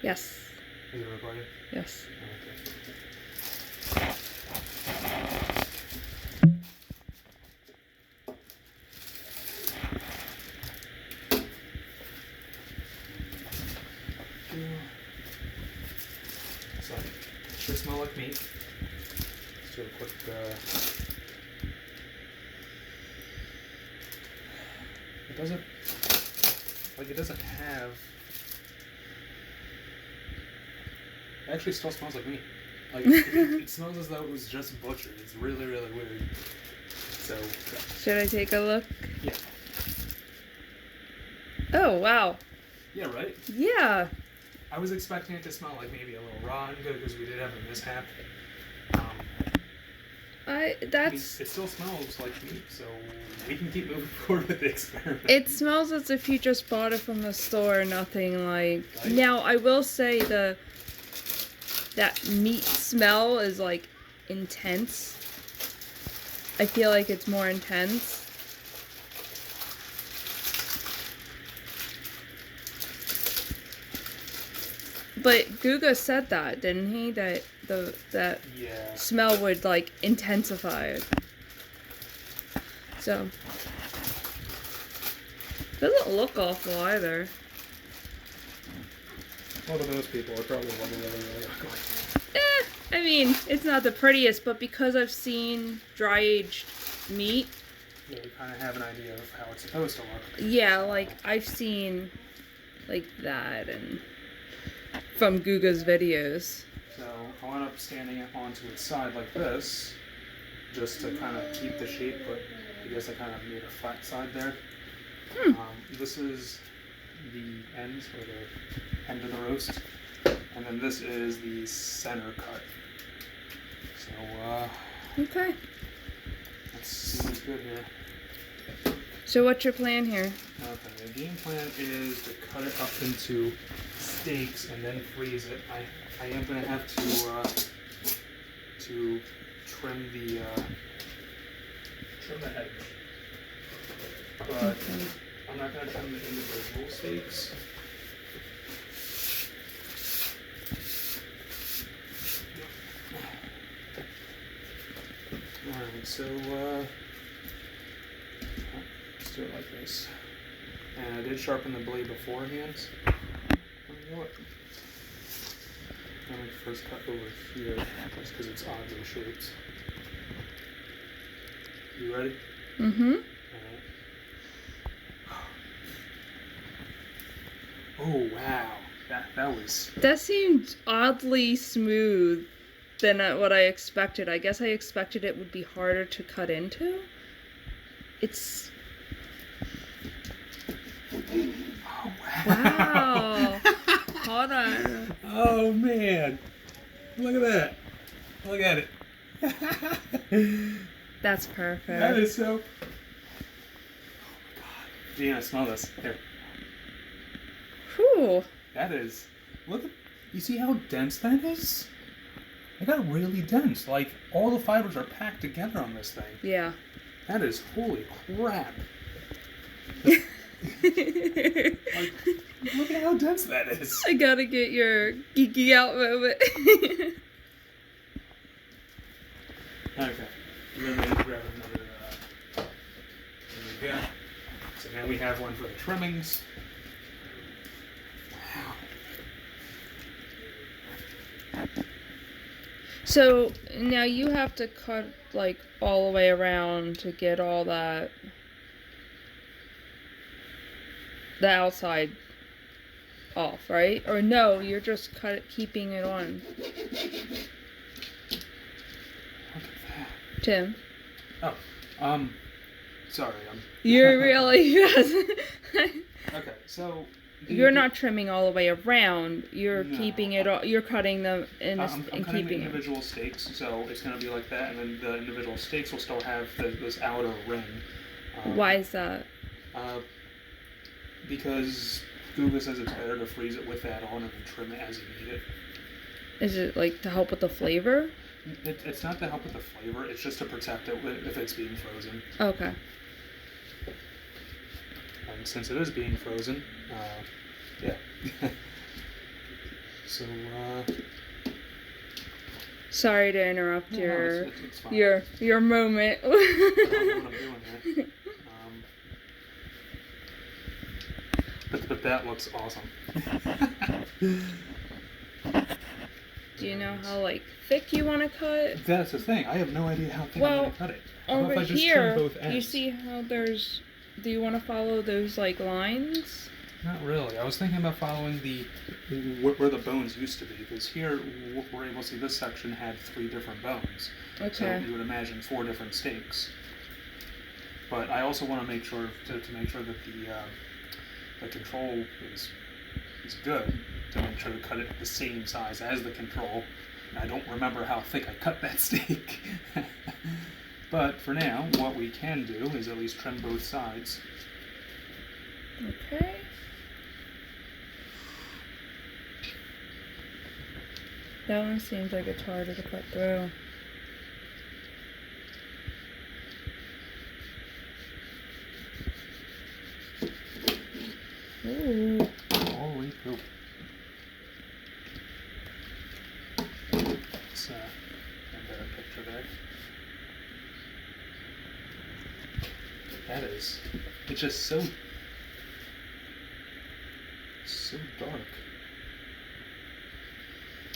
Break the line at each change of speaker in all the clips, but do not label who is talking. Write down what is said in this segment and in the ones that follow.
Yes.
Is it recording?
Yes.
Okay. So, it should smell like meat. Let's do a quick, it doesn't, like it doesn't have, it actually still smells like meat. Like, it smells as though it was just butchered. It's really, really weird. So,
Should I take a look?
yeah.
Oh, wow.
Yeah, right?
Yeah.
I was expecting it to smell like maybe a little raw and good because we did have a mishap. I mean, it still smells like meat, so we can keep moving forward with the experiment.
It smells as if you just bought it from the store, nothing like...
Right?
Now, I will say that meat smell is, like, intense. I feel like it's more intense. But Guga said that, didn't he? That
yeah.
smell would, like, intensify it. So... Doesn't look awful either.
Well, to those people, it probably wasn't really ugly.
I mean, it's not the prettiest, but because I've seen dry-aged meat...
Yeah, you kind of have an idea of how it's supposed to look.
Yeah, like, I've seen, like, that, and... From Guga's videos.
So, I wound up standing it onto its side like this, just to kind of keep the shape, but I guess I kind of made a flat side there. This is the end, or the end of the roast, and then this is the center cut. So,
Okay.
let's see what's good here.
So what's your plan here?
Okay, the game plan is to cut it up into steaks and then freeze it. I am going to have to trim the head. But I'm not going to trim the individual steaks. Alright, so let's do it like this. And I did sharpen the blade beforehand. What? Let me first cut over here, just because it's oddly shaped. You ready?
Mm-hmm.
Oh wow, that was.
That seemed oddly smooth than what I expected. I guess I expected it would be harder to cut into. It's.
Oh wow.
Wow. Hold on.
Oh man, look at that. Look at it.
That's perfect.
That is so. Oh my god. Gina, smell this. Here.
Whew.
That is. Look at. You see how dense that is? It got really dense. Like, all the fibers are packed together on this thing.
Yeah.
That is holy crap. Like, look at how dense that is.
I gotta get your geeky out moment.
Okay. Let me grab another. There we go. So now we have one for the trimmings. Wow.
So now you have to cut like all the way around to get all the outside off, right? Or no, you're just keeping it on.
Look at that.
Tim.
Oh, sorry.
You're really yes.
Okay, so.
You're not trimming all the way around. You're
No.
keeping it all. You're cutting them and
I'm cutting the
keeping it.
individual steaks, so it's going to be like that, and then the individual steaks will still have this outer ring.
Why is that?
Because Google says it's better to freeze it with that on and then trim it as you need it.
Is it like to help with the flavor?
It's not to help with the flavor, it's just to protect it if it's being frozen.
Okay.
And since it is being frozen, yeah. So,
Sorry to interrupt
no, it's fine.
your moment.
I don't know what I'm doing here. But that looks awesome.
Do you know how like thick you want to cut?
That's the thing. I have no idea how thick I'm
Well,
gonna cut it. How about if
over
I just
here,
trim both ends?
you see how there's. Do you want to follow those like lines?
Not really. I was thinking about following where the bones used to be, because here we're able to see this section had 3 different bones.
Okay.
So you would imagine 4 different steaks. But I also want to make sure to make sure that the control is good, to make sure to cut it the same size as the control. And I don't remember how thick I cut that steak. But for now, what we can do is at least trim both sides.
Okay. That one seems like it's harder to cut through. Ooh.
Holy poop. It's a better picture there. That is, it's just so dark.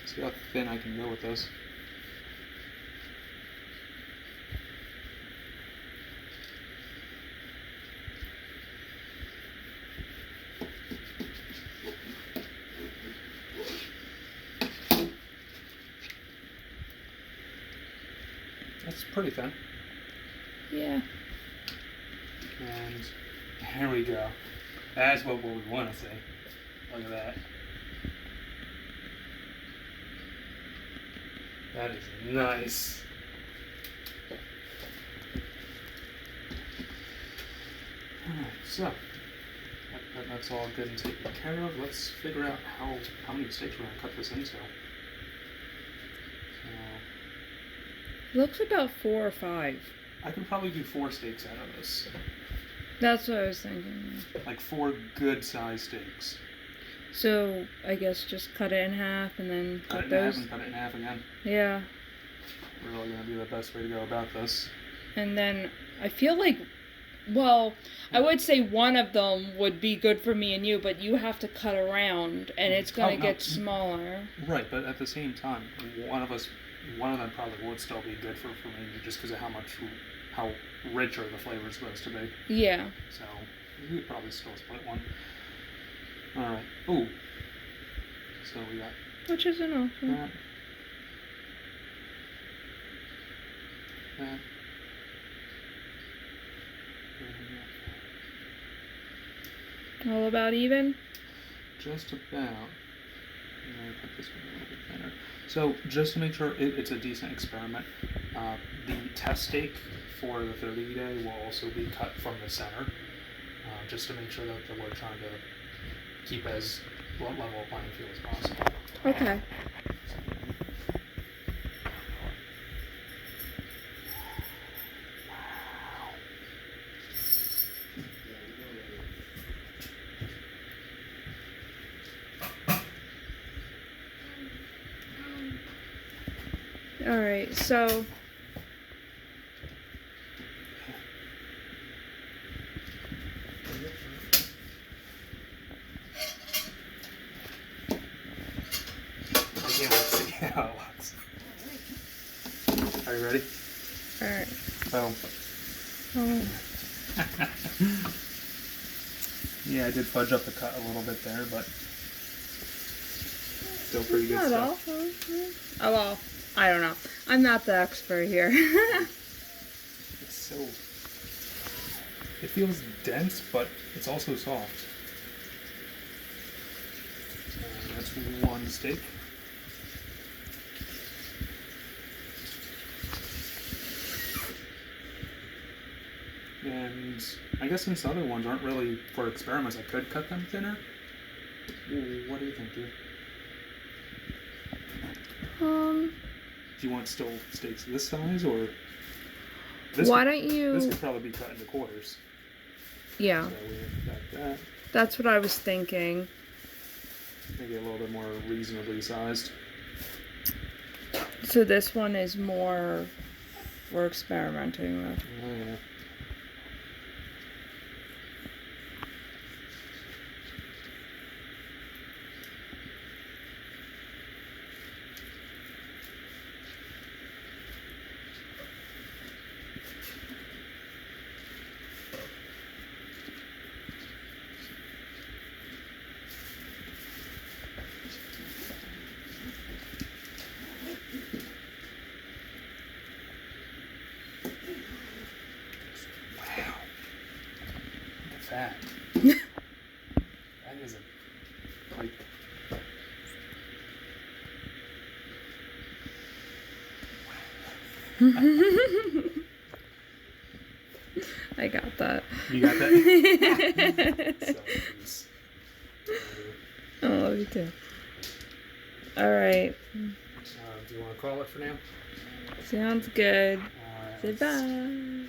See how thin I can go with this. That's pretty thin.
Yeah.
And here we go. That's what we want to see. Look at that. That is nice. Alright, so that's all good and taken care of. Let's figure out how many steaks we're going to cut this into.
Looks about 4 or 5.
I could probably do 4 steaks out of this.
That's what I was thinking.
Like 4 good sized steaks.
So I guess just cut it in half and then
Cut
cut
it in half
those.
and cut it in half again.
Yeah.
Really going to be the best way to go about this.
And then I feel like, well, I would say one of them would be good for me and you, but you have to cut around and it's going to get smaller.
Right, but at the same time, one of them probably would still be good for me just because of how richer the flavor is supposed to be.
Yeah.
So we could probably still split one. Alright. Ooh. So we got
Which is an option.
that. That.
All about even?
Just about. I'm going to put this one a little bit thinner. So just to make sure it's a decent experiment, the test steak for the 30 day will also be cut from the center, just to make sure that we're trying to keep as level a playing field as possible.
Okay. Alright, so
I can't wait to see how it looks. Are you ready?
alright.
Boom.
Oh.
Yeah, I did fudge up the cut a little bit there, but still pretty good
Not
stuff.
awful. Oh well, I don't know. I'm not the expert here.
It's so... It feels dense, but it's also soft. That's one steak. And I guess since the other ones aren't really for experiments, I could cut them thinner. What do you think, dude? Do you want still steaks this size, or this?
Why don't you?
This could probably be cut into quarters.
Yeah,
So we got that.
that's what I was thinking.
maybe a little bit more reasonably sized.
So this one is more for experimenting with.
Oh yeah. Wow. Look at that. That is a pipe.
I got that.
You got that?
Oh, me too. Alright.
Do you want to call it for now?
Sounds good.
All right.
Goodbye.